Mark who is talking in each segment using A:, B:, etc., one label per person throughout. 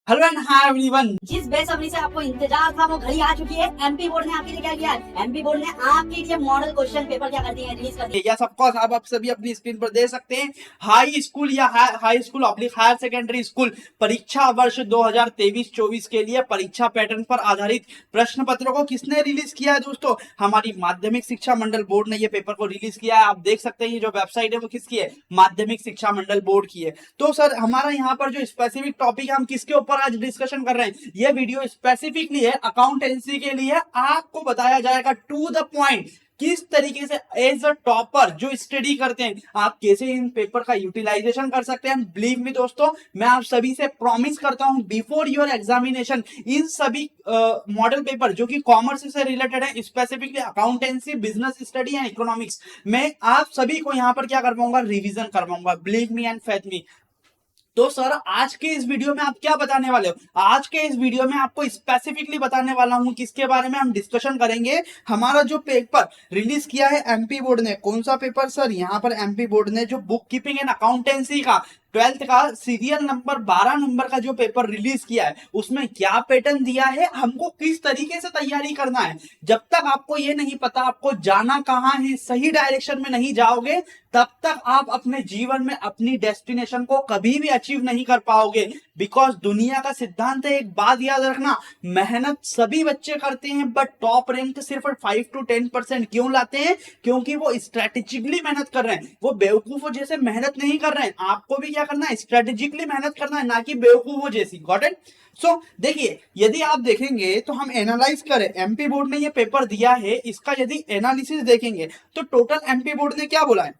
A: Hello and hi everyone.
B: जिस बेसब्री से आपको इंतजार था वो घड़ी आ चुकी है। एमपी बोर्ड ने आपके लिए क्या किया है? एमपी बोर्ड ने आपके लिए मॉडल क्वेश्चन पेपर क्या कर दिए हैं, रिलीज कर दिए।
A: यस ऑफ कोर्स आप सभी अपनी स्क्रीन पर देख सकते हैं। हाई स्कूल या high school oblique higher secondary school परीक्षा वर्ष 2023-24 के लिए परीक्षा पैटर्न पर आधारित प्रश्न पत्रों को किसने रिलीज किया है दोस्तों? हमारी माध्यमिक शिक्षा मंडल बोर्ड ने ये पेपर को रिलीज किया है। आप देख सकते हैं ये जो वेबसाइट है वो किसकी है? माध्यमिक शिक्षा मंडल बोर्ड की है। तो सर हमारा यहाँ पर जो स्पेसिफिक टॉपिक है हम किसके ऊपर आज डिस्कशन कर रहे हैं? ये वीडियो स्पेसिफिकली है अकाउंटेंसी के लिए। आपको बताया जाएगा टू द पॉइंट किस तरीके से एज अ टॉपर जो स्टडी करते हैं आप कैसे इन पेपर का यूटिलाइजेशन कर सकते हैं। बिलीव मी दोस्तों, मैं आप सभी से प्रॉमिस करता हूं बिफोर योर एग्जामिनेशन इन सभी मॉडल पेपर जो कि कॉमर्स से रिलेटेड है, specifically accountancy, business study and economics, मैं आप सभी को यहां पर क्या कर पाऊंगा? रिवीजन कर पाऊंगा। बिलीव मी एंड फेथ मी। तो सर आज के इस वीडियो में आप क्या बताने वाले हो? आज के इस वीडियो में आपको स्पेसिफिकली बताने वाला हूं किसके बारे में हम डिस्कशन करेंगे। हमारा जो पेपर रिलीज किया है एमपी बोर्ड ने, कौन सा पेपर सर? यहां पर एमपी बोर्ड ने जो बुक कीपिंग एंड अकाउंटेंसी का 12th का सीरियल नंबर 12 नंबर का जो पेपर रिलीज किया है उसमें क्या पैटर्न दिया है, हमको किस तरीके से तैयारी करना है। जब तक आपको ये नहीं पता आपको जाना कहां है, सही डायरेक्शन में नहीं जाओगे, तब तक आप अपने जीवन में अपनी डेस्टिनेशन को कभी भी अचीव नहीं कर पाओगे। बिकॉज दुनिया का सिद्धांत है, एक बात याद रखना, मेहनत सभी बच्चे करते हैं बट टॉप रैंक सिर्फ 5 to 10% क्यों लाते हैं? क्योंकि वो स्ट्रेटेजिकली मेहनत कर रहे हैं, वो बेवकूफों जैसे मेहनत नहीं कर रहे हैं। आपको भी क्या करना है? स्ट्रेटेजिकली मेहनत करना है, ना कि बेवकूफों जैसी। Got it? सो देखिए, यदि आप देखेंगे तो हम एनालाइज करें, एमपी बोर्ड ने ये पेपर दिया है, इसका यदि एनालिसिस देखेंगे तो टोटल एमपी बोर्ड ने क्या बोला है?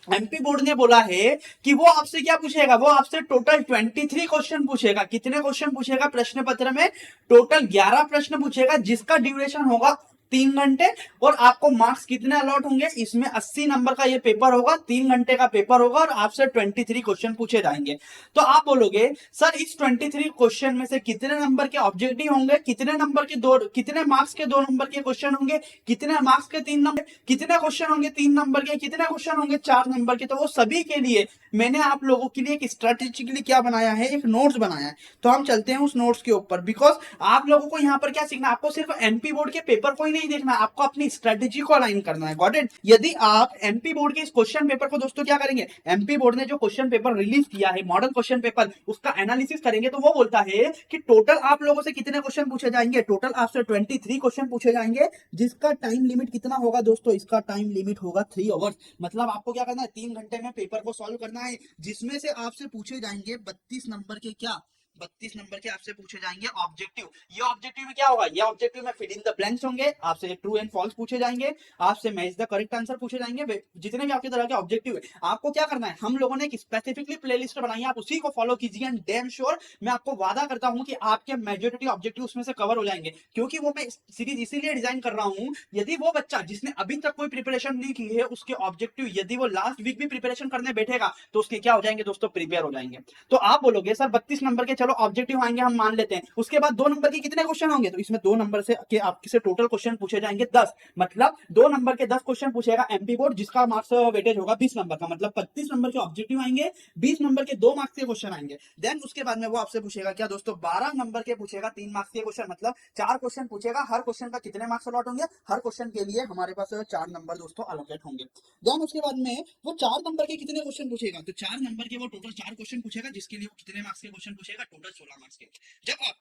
A: एमपी बोर्ड ने बोला है कि वो आपसे क्या पूछेगा? वो आपसे टोटल 23 क्वेश्चन पूछेगा। कितने क्वेश्चन पूछेगा प्रश्न पत्र में? टोटल 11 प्रश्न पूछेगा, जिसका ड्यूरेशन होगा 3 घंटे। और आपको मार्क्स कितने अलॉट होंगे? इसमें 80 नंबर का ये पेपर होगा, 3 घंटे का पेपर होगा और आपसे 23 क्वेश्चन पूछे जाएंगे। तो आप बोलोगे सर इस 23 क्वेश्चन में से कितने नंबर के ऑब्जेक्टिव होंगे, कितने नंबर के दो, कितने मार्क्स के 2 नंबर के क्वेश्चन होंगे, कितने मार्क्स के 3 नंबर, कितने क्वेश्चन होंगे 3 नंबर के, कितने क्वेश्चन होंगे 4 नंबर के? तो वो सभी के लिए मैंने आप लोगों के लिए एक स्ट्रेटेजिकली क्या बनाया है? एक नोट्स बनाया है। तो हम चलते हैं उस नोट्स के ऊपर। बिकॉज आप लोगों को यहाँ पर क्या सीखना, आपको सिर्फ एमपी बोर्ड के पेपर को ही नहीं देखना, आपको अपनी स्ट्रेटेजी को अलाइन करना है। Got it? यदि आप एमपी बोर्ड के इस क्वेश्चन पेपर को दोस्तों क्या करेंगे, एमपी बोर्ड ने जो क्वेश्चन पेपर रिलीज किया है मॉडल क्वेश्चन पेपर, उसका एनालिसिस करेंगे तो वो बोलता है कि टोटल आप लोगों से कितने क्वेश्चन पूछे जाएंगे? टोटल आपसे 23 क्वेश्चन पूछे जाएंगे, जिसका टाइम लिमिट कितना होगा दोस्तों? इसका टाइम लिमिट होगा 3 आवर्स। मतलब आपको क्या करना है? 3 घंटे में पेपर को सॉल्व करना है, जिसमें से आपसे पूछे जाएंगे 32 नंबर के क्या? 32 नंबर के आपसे पूछे जाएंगे ऑब्जेक्टिव। ये ऑब्जेक्टिव में क्या होगा? ये ऑब्जेक्टिव में फिल इन द ब्लैंक्स होंगे, आपसे ट्रू एंड फॉल्स पूछे जाएंगे, आपसे मैच द करेक्ट आंसर पूछे जाएंगे। जितने भी आपके तरह के ऑब्जेक्टिव है, आपको क्या करना है? हम लोगों ने एक स्पेसिफिकली प्लेलिस्ट बनाई है, आप उसी को फॉलो कीजिए एंड डैम श्योर मैं आपको वादा करता हूं कि आपके मेजॉरिटी ऑब्जेक्टिव उसमें से कवर हो जाएंगे। क्योंकि वो मैं सीरीज इसीलिए डिजाइन कर रहा हूं, यदि वो बच्चा जिसने अभी तक कोई प्रिपरेशन नहीं की है उसके ऑब्जेक्टिव यदि वो लास्ट वीक भी प्रिपरेशन करने बैठेगा तो उसके क्या हो जाएंगे दोस्तों? प्रिपेयर हो जाएंगे। तो आप बोलोगे सर 32 नंबर के चलो ऑब्जेक्टिव आएंगे, हम मान लेते हैं, उसके बाद 2 नंबर के कितने क्वेश्चन होंगे? तो इसमें 2 नंबर से के आपसे टोटल क्वेश्चन पूछे जाएंगे 10। मतलब 2 नंबर के 10 क्वेश्चन पूछेगा एमपी बोर्ड, जिसका मार्क्स वेटेज होगा 20 नंबर का। मतलब 32 नंबर के ऑब्जेक्टिव आएंगे, 20 नंबर के 2 मार्क्स के क्वेश्चन आएंगे। देन उसके बाद में वो आपसे पूछेगा क्या दोस्तों? 12 नंबर के पूछेगा 3 मार्क्स के क्वेश्चन। मतलब 4 क्वेश्चन पूछेगा, हर क्वेश्चन का कितने मार्क्स अलॉट होंगे? हर क्वेश्चन के लिए हमारे पास 4 नंबर दोस्तों अलोकेट होंगे। देन उसके बाद में वो 4 नंबर के कितने क्वेश्चन पूछेगा? तो 4 नंबर के वो टोटल 4 क्वेश्चन पूछेगा, जिसके लिए वो कितने मार्क्स के क्वेश्चन पूछेगा? टोटल 16 मार्क्स के। जब आप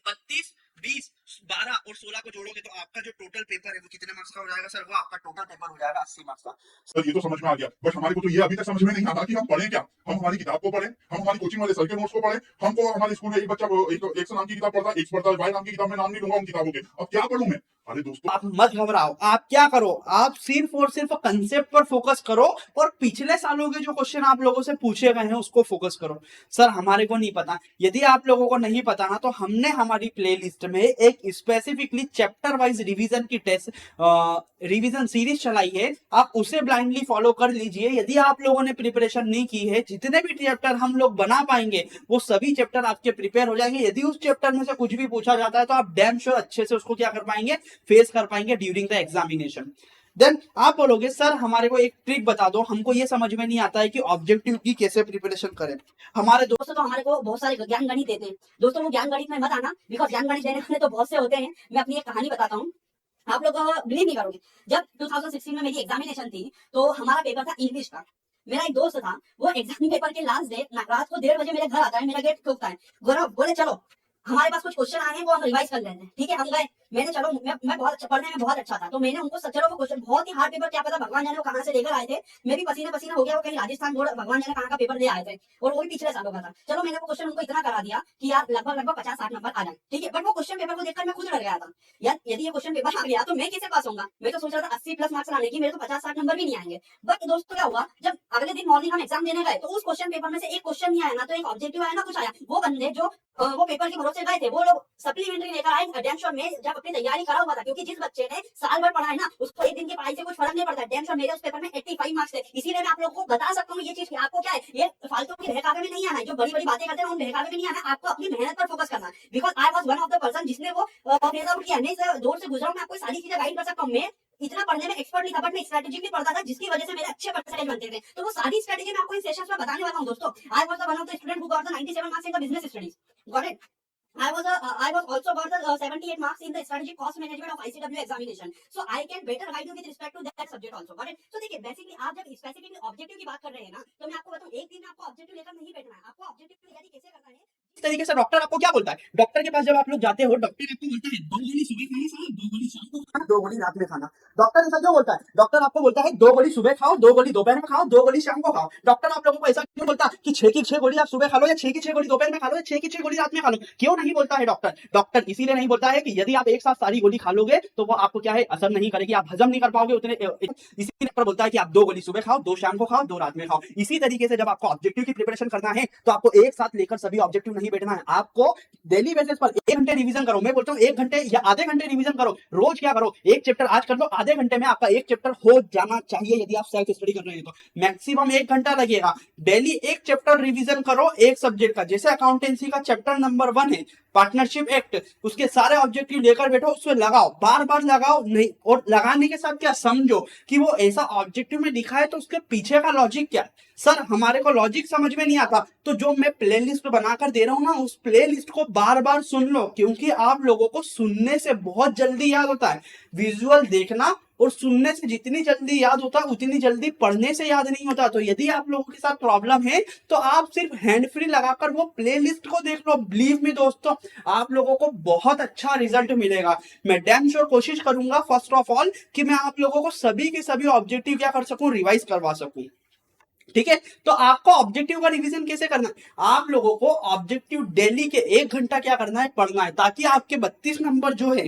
A: 32, 20, 12 और 16 को जोड़ोगे तो आपका जो टोटल पेपर है वो कितने मार्क्स का हो जाएगा सर? वो आपका टोटल पेपर हो जाएगा 80 मार्क्स का। सर ये तो समझ में आ गया, बट हमारे को तो ये अभी तक समझ में नहीं आता कि हम पढ़ें क्या। हम हमारी किताब को पढ़ें, हम हमारी कोचिंग वाले सर के नोट्स को पढ़ें। हमको हमारे स्कूल में एक बच्चा एक नाम की किताब पढ़ता है, एक पढ़ता है वाई नाम की किताब, में नाम नहीं लूंगा उन किताबों के। अब क्या पढ़ूं मैं? अरे दोस्तों आप मत घबराओ, आप क्या करो, आप सिर्फ और सिर्फ कंसेप्ट पर फोकस करो और पिछले सालों के जो क्वेश्चन आप लोगों से पूछे गए हैं उसको फोकस करो। सर हमारे को नहीं पता, यदि आप लोगों को नहीं पता ना तो हमने हमारी प्लेलिस्ट में एक स्पेसिफिकली चैप्टर वाइज रिवीजन की टेस्ट रिवीजन सीरीज चलाई है, आप उसे ब्लाइंडली फॉलो कर लीजिए। यदि आप लोगों ने प्रिपरेशन नहीं की है, जितने भी चैप्टर हम लोग बना पाएंगे वो सभी चैप्टर आपके प्रिपेयर हो जाएंगे। यदि उस चैप्टर में से कुछ भी पूछा जाता है तो आप डैम श्योर अच्छे से उसको क्या कर पाएंगे? फेस कर पाएंगे ड्यूरिंग द एग्जामिनेशन। देन आप बोलोगे सर हमारे को एक ट्रिक बता दो, हमको ये समझ में नहीं आता है कि ऑब्जेक्टिव की कैसे प्रिपरेशन करें। हमारे
B: दोस्तों तो हमारे को बहुत सारे ज्ञान गणित देते हैं। दोस्तों वो ज्ञान गणित में मत आना, बिकॉज ज्ञान गणित देने वाले तो बहुत से होते हैं। मैं अपनी एक कहानी बताता हूँ, आप लोग बिलीव नहीं करोगे। जब 2016 में मेरी एग्जामिनेशन थी तो हमारा पेपर था इंग्लिश का। मेरा एक दोस्त था, वो एग्जाम पेपर के लास्ट डे रात को 1:30 बजे मेरे घर आता है, मेरा गेट ठोकता है, गौरव बोले चलो हमारे पास कुछ क्वेश्चन आए हैं वो हम रिवाइज कर लेते हैं। ठीक है, हम गए। मैंने चलो मैं बहुत अच्छा पढ़ने में बहुत अच्छा था, तो मैंने उनको चलो वो क्वेश्चन बहुत ही हार्ड पेपर, क्या पता भगवान जाने वो कहाँ से लेकर आए थे। मैं भी पसीना पसीना हो गया, वो कहीं राजस्थान बोर्ड भगवान जाने कहाँ का पेपर ले आए थे, और वो भी पिछले सालों का था। चलो मैंने वो क्वेश्चन उनको इतना करा दिया कि यार लगभग 50-60 नंबर आ जाए। ठीक है, बट वो क्वेश्चन पेपर को देखकर मैं खुद डर गया था, यार यदि ये क्वेश्चन पेपर आ गया तो मैं कैसे पास होऊंगा। मैं तो सोच रहा था 80 प्लस मार्क्स लाने की, मेरे तो 50-60 नंबर भी नहीं आएंगे। बट दोस्तों क्या हुआ, जब अगले दिन मॉर्निंग हम एग्जाम देने गए तो उस क्वेश्चन पेपर में से एक क्वेश्चन नहीं आया, ना तो एक ऑब्जेक्टिव आया ना कुछ आया। वो बंदे जो वो पेपर के भरोसे गए थे, वो लोग सप्लीमेंट्री लेकर आए। डैम श्योर मैं जब अपनी तैयारी करा हुआ था, क्योंकि जिस बच्चे ने साल भर पढ़ा है ना, उसको एक दिन की पढ़ाई से कुछ फर्क नहीं पड़ता। डैम श्योर मेरे उस पेपर में 85 मार्क्स थे। इसीलिए मैं आप लोगों को बता सकता हूँ ये चीज कि आपको क्या है, ये फालतू के बहकावे में नहीं आना है। जो बड़ी बड़ी बातें करते हैं उन बहकावे में नहीं आना है, आपको अपनी मेहनत पर फोकस करना है। Because I was one of the person जिसने वो फेज आउट किया। मैं दौर से गुजरा हूं, मैं आपको सारी चीजें गाइड कर सकता हूँ। मैं इतना पढ़ने में एक्सपर्ट नहीं था, बट मैं स्ट्रेटेजिकली पढ़ता था, जिसकी वजह से मेरे अच्छे परसेंटेज बनते थे। तो वो सारी स्ट्रेटेजी मैं आपको इन सेशंस में बताने वाला हूं दोस्तों। I was the one of the student who got the 97 marks in the business studies. Got it? I was also got the 78 marks in the strategic cost management of ICW examination. So I can better guide you with respect to that subject also.Got it? So देखिए basically आप जब specifically objective की बात कर रहे हैं ना, तो मैं आपको बताऊं एक दिन में आपको ऑब्जेक्टिव लेकर नहीं बैठना है। आपको ऑब्जेक्टिव की तैयारी कैसे करना है, इस तरीके से डॉक्टर आपको क्या बोलता है। डॉक्टर के पास जब आप लोग जाते हो, डॉक्टर आपको बोलता है 2 गोली सुबह खानी सर, 2 गोली शाम को खाना, 2 गोली रात में खाना। डॉक्टर ऐसा क्यों बोलता है? डॉक्टर आपको बोलता है 2 गोली सुबह खाओ, 2 गोली दोपहर में खाओ, 2 गोली शाम को खाओ। डॉक्टर आप लोगों को ऐसा क्यों बोलता है कि 6 की 6 गोली आप सुबह खा लो, या 6 की 6 गोली दोपहर में खा लो, या 6 की 6 गोली रात में खा लो? क्यों नहीं बोलता है डॉक्टर? डॉक्टर इसीलिए नहीं बोलता है कि यदि आप एक साथ सारी गोली खा लोगे तो वो आपको क्या है, असर नहीं करेगी, आप हजम नहीं कर पाओगे उतने। इसीलिए डॉक्टर बोलता है कि आप 2 गोली सुबह खाओ, 2 शाम को खाओ, 2 रात में खाओ। इसी तरीके से जब आपको ऑब्जेक्टिव की प्रिपरेशन करना है तो आपको एक साथ लेकर सभी ऑब्जेक्टिव नहीं बैठना है। आपको डेली बेसिस पर 1 घंटे रिवीजन करो। मैं बोलता हूँ 1 घंटे या आधे घंटे रिवीजन करो। रोज क्या करो, एक चैप्टर आज कर लो, आधे घंटे में आपका एक चैप्टर हो जाना चाहिए। यदि आप सेल्फ स्टडी कर रहे हैं तो मैक्सिमम 1 घंटा लगेगा। डेली एक चैप्टर रिवीजन करो एक सब्जेक्ट का। जैसे अकाउंटेंसी का चैप्टर नंबर 1 है पार्टनरशिप एक्ट, उसके सारे ऑब्जेक्टिव लेकर बैठो, उसमें लगाओ, बार बार लगाओ नहीं, और लगाने के साथ क्या समझो कि वो ऐसा ऑब्जेक्टिव में लिखा है तो उसके पीछे का लॉजिक क्या है। सर हमारे को लॉजिक समझ में नहीं आता, तो जो मैं प्लेलिस्ट बनाकर दे रहा हूं ना, उस प्लेलिस्ट को बार बार सुन लो, क्योंकि आप लोगों को सुनने से बहुत जल्दी याद होता है। विजुअल देखना और सुनने से जितनी जल्दी याद होता है उतनी जल्दी पढ़ने से याद नहीं होता। तो यदि आप लोगों के साथ प्रॉब्लम है तो आप सिर्फ हैंड फ्री लगाकर वो प्लेलिस्ट को देख लो। बिलीव मी दोस्तों, आप लोगों को बहुत अच्छा रिजल्ट मिलेगा। मैं डैम श्योर कोशिश करूंगा फर्स्ट ऑफ ऑल कि मैं आप लोगों को सभी के सभी ऑब्जेक्टिव क्या कर सकूं, रिवाइज करवा सकूं। ठीक है, तो आपको ऑब्जेक्टिव का रिवीजन कैसे करना है? आप लोगों को ऑब्जेक्टिव डेली के 1 घंटा क्या करना है, पढ़ना है, ताकि आपके 32 नंबर जो है,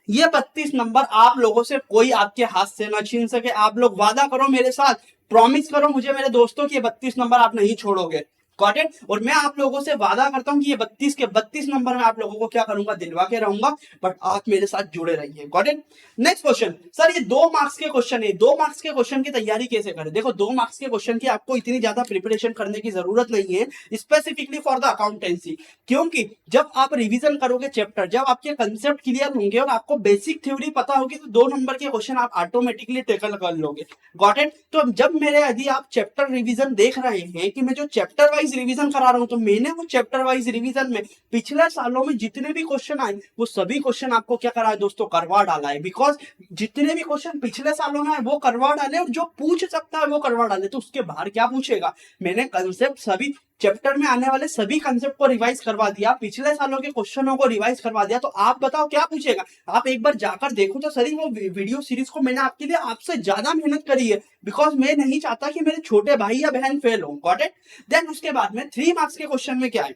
B: ये 32 नंबर आप लोगों से कोई आपके हाथ से ना छीन सके। आप लोग वादा करो मेरे साथ, प्रॉमिस करो मुझे मेरे दोस्तों कि ये 32 नंबर आप नहीं छोड़ोगे। Got it? और मैं आप लोगों से वादा करता हूं कि ये 32 के 32 नंबर में आप लोगों को क्या करूंगा, दिलवा के रहूंगा, बट आप मेरे साथ जुड़े रहिए। Got it? Next question, sir ये 2 मार्क्स के क्वेश्चन है, 2 मार्क्स के क्वेश्चन की तैयारी कैसे करें? देखो 2 मार्क्स के क्वेश्चन की आपको इतनी ज्यादा प्रिपरेशन करने की जरूरत नहीं है, स्पेसिफिकली फॉर द अकाउंटेंसी, क्योंकि जब आप रिविजन करोगे चैप्टर, जब आपके कंसेप्ट क्लियर होंगे और आपको बेसिक थ्योरी पता होगी, तो 2 नंबर के क्वेश्चन आप ऑटोमेटिकली टेकल कर लोगे। Got it? तो जब मेरे यदि आप चैप्टर रिवीजन देख रहे हैं कि मैं जो चैप्टर वाइज रिवीजन करा रहा हूं, तो मैंने वो चैप्टर वाइज रिवीजन में पिछले सालों में जितने भी क्वेश्चन आए वो सभी क्वेश्चन आपको क्या करा है दोस्तों, करवा डाला है। बिकॉज जितने भी क्वेश्चन पिछले सालों में आए वो करवा डाले, और जो पूछ सकता है वो करवा डाले, तो उसके बाहर क्या पूछेगा। मैंने कंसेप्ट सभी चैप्टर में आने वाले सभी कंसेप्ट को रिवाइज करवा दिया, पिछले सालों के क्वेश्चनों को रिवाइज करवा दिया, तो आप बताओ क्या पूछेगा। आप एक बार जाकर देखो तो सही, वो वीडियो सीरीज को मैंने आपके लिए आपसे ज्यादा मेहनत करी है, बिकॉज मैं नहीं चाहता कि मेरे छोटे भाई या बहन फेल हो। Got it? देन उसके बाद में 3 मार्क्स के क्वेश्चन में क्या है,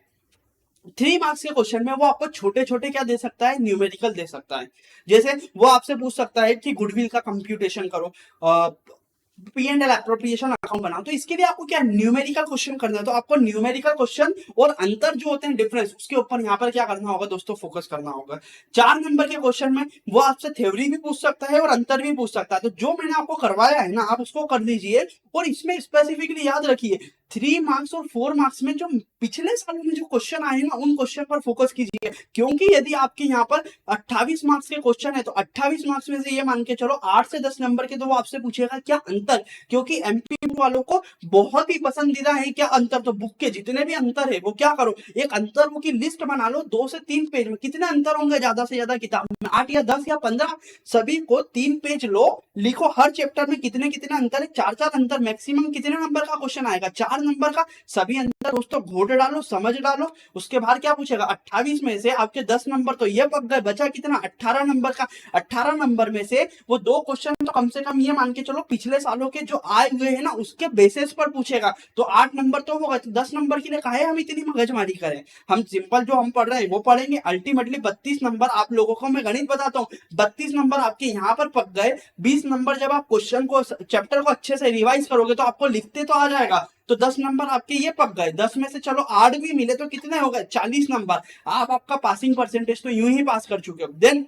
B: 3 मार्क्स के क्वेश्चन में वो आपको छोटे छोटे क्या दे सकता है, न्यूमेरिकल दे सकता है। जैसे वो आपसे पूछ सकता है कि गुडविल का कंप्यूटेशन करो, P&L एप्रोप्रिएशन अकाउंट बनाओ, तो इसके लिए आपको क्या न्यूमेरिकल क्वेश्चन करना है। तो आपको न्यूमेरिकल क्वेश्चन और अंतर जो होते हैं, डिफरेंस, उसके ऊपर यहाँ पर क्या करना होगा दोस्तों, फोकस करना होगा। 4 नंबर के क्वेश्चन में वो आपसे थ्योरी भी पूछ सकता है और अंतर भी पूछ सकता है। तो जो मैंने आपको करवाया है ना, आप उसको कर लीजिए, और इसमें स्पेसिफिकली याद रखिए
A: 3 मार्क्स और 4 मार्क्स में जो पिछले सालों में जो क्वेश्चन आए ना उन क्वेश्चन पर फोकस कीजिए, क्योंकि यदि आपके यहाँ पर 28 मार्क्स के क्वेश्चन है तो 28 मार्क्स में से ये मान के चलो 8 से 10 नंबर के तो वो आपसे पूछेगा क्या अंतर, क्योंकि एमपी वालों को बहुत ही पसंदीदा है क्या अंतर। तो बुक के जितने भी अंतर है वो क्या करो, एक अंतरों की लिस्ट बना लो 2 से 3 पेज में, कितने अंतर होंगे ज्यादा से ज्यादा किताब में 8 या 10 या 15, सभी को 3 पेज लो, लिखो हर चैप्टर में कितने कितने अंतर है, 4 अंतर, मैक्सिमम कितने नंबर का क्वेश्चन आएगा 4 नंबर का, सभी अंतर दोस्तों घोट डालो, समझ डालो। उसके बाद क्या पूछेगा 28 में से आपके 10 नंबर तो ये पक गए, बचा कितना 18 नंबर का, 18 नंबर में से वो 2 क्वेश्चन तो कम से कम ये मान के चलो पिछले सालों के जो आए हुए हैं ना उसके बेसिस पर पूछेगा, तो 8 नंबर तो होगा, तो 10 नंबर के लिए काहे हम इतनी मगजमारी करें, हम सिंपल जो हम पढ़ रहे हैं वो पढ़ेंगे। अल्टीमेटली 32 नंबर आप लोगों को मैं गणित बताता हूँ, 32 नंबर आपके यहाँ पर पक गए, 20 नंबर जब आप क्वेश्चन को चैप्टर को अच्छे से रिवाइज करोगे तो आपको लिखते तो आ जाएगा, तो 10 नंबर आपके ये पक गए, 10 में से चलो 8 भी मिले तो कितने हो गए 40 नंबर, आपका पासिंग परसेंटेज तो यूं ही पास कर चुके हो। देन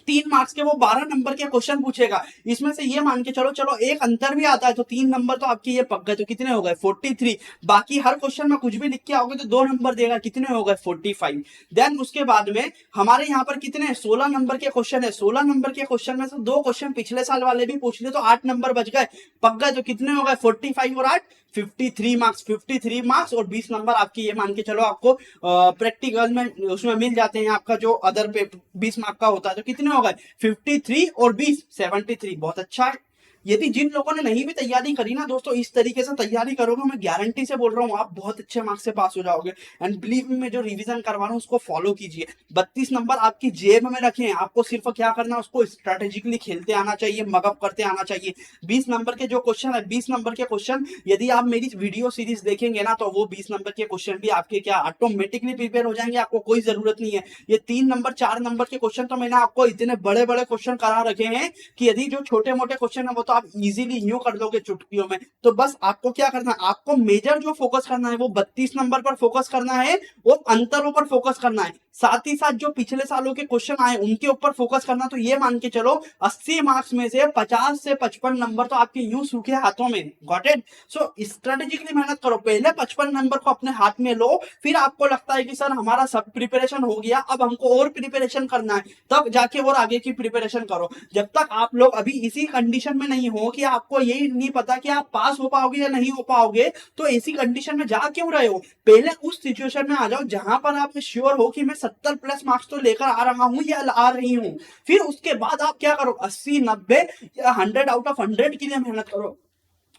A: 3 मार्क्स के वो 12 नंबर के क्वेश्चन पूछेगा, इसमें से ये मान के चलो एक अंतर भी आता है तो 3 नंबर तो आपके ये पक गए, तो कितने हो गए 43, बाकी हर क्वेश्चन में कुछ भी लिख के आओगे तो 2 नंबर देगा, कितने हो गए 45। देन उसके बाद में हमारे यहाँ पर कितने 16 नंबर के क्वेश्चन है, 16 नंबर के क्वेश्चन में से 2 क्वेश्चन पिछले साल वाले भी पूछ ले तो 8 नंबर बच गए, पक गए, तो कितने हो गए 45 और 8 53 मार्क्स, 53 मार्क्स और 20 नंबर आपके ये मान के चलो आपको प्रैक्टिकल में उसमें मिल जाते हैं, आपका जो अदर पे 20 मार्क का होता है, तो कितने हो गए 53 और 20 73, बहुत अच्छा है। यदि जिन लोगों ने नहीं भी तैयारी करी ना दोस्तों, इस तरीके से तैयारी करोगे, मैं गारंटी से बोल रहा हूँ आप बहुत अच्छे मार्क्स से पास हो जाओगे। एंड बिलीव मी, मैं जो रिवीजन करवा रहा हूँ उसको फॉलो कीजिए। 32 नंबर आपकी जेब में रखें, आपको सिर्फ क्या करना है उसको स्ट्रेटेजिकली खेलते आना चाहिए, मगअप करते आना चाहिए। 20 नंबर के जो क्वेश्चन है, 20 नंबर के क्वेश्चन यदि आप मेरी वीडियो सीरीज देखेंगे ना तो वो 20 नंबर के क्वेश्चन भी आपके क्या ऑटोमेटिकली प्रिपेयर हो जाएंगे, आपको कोई जरूरत नहीं है। ये 3 नंबर 4 नंबर के क्वेश्चन तो मैंने आपको इतने बड़े बड़े क्वेश्चन करा रखे हैं कि यदि जो छोटे मोटे क्वेश्चन है वो तो आप इजीली यूं कर दोगे चुटकियों में। तो बस आपको क्या करना है, आपको मेजर जो फोकस करना है वो 32 नंबर पर फोकस करना है और अंतरों पर फोकस करना है, साथ ही साथ जो पिछले सालों के क्वेश्चन आए उनके ऊपर फोकस करना। तो ये मान के चलो 80 मार्क्स में से 50 से 55 नंबर तो आपके यूं सूखे हाथों में, गॉट इट। सो स्ट्रेटेजिकली मेहनत करो, पहले 55 नंबर को अपने हाथ में लो, फिर आपको लगता है कि सर हमारा सब प्रिपरेशन हो गया, अब हमको और प्रिपरेशन करना है, तब जाके और आगे की प्रिपरेशन करो। जब तक आप लोग अभी इसी कंडीशन में नहीं हो कि आपको यही नहीं पता कि आप पास हो पाओगे या नहीं हो पाओगे, तो ऐसी कंडीशन में जा क्यों रहे हो, पहले उस सिचुएशन में आ जाओ जहां पर आप श्योर हो कि मैं 70 प्लस मार्क्स तो लेकर आ रहा हूं या आ रही हूं। फिर उसके बाद आप क्या करो 80 90 या 100 आउट ऑफ 100 के लिए मेहनत करो।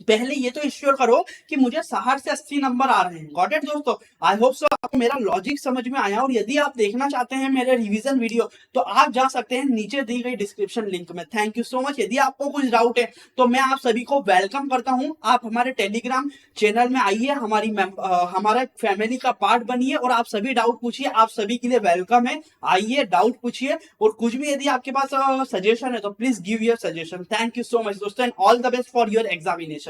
A: पहले ये तो इंश्योर करो कि मुझे 60 से 80 नंबर आ रहे हैं। गॉट इट दोस्तों, आई होप सो आपको मेरा लॉजिक समझ में आया। और यदि आप देखना चाहते हैं मेरे रिवीजन वीडियो तो आप जा सकते हैं नीचे दी गई डिस्क्रिप्शन लिंक में। Thank you so much. यदि आपको कुछ डाउट है तो मैं आप सभी को वेलकम करता हूं, आप हमारे टेलीग्राम चैनल में आइए, हमारे फैमिली का पार्ट बनिए और आप सभी डाउट पूछिए, आप सभी के लिए वेलकम है। आइए डाउट पूछिए और कुछ भी यदि आपके पास सजेशन है तो please give your suggestion. Thank you so much दोस्तों and all the best for your examination.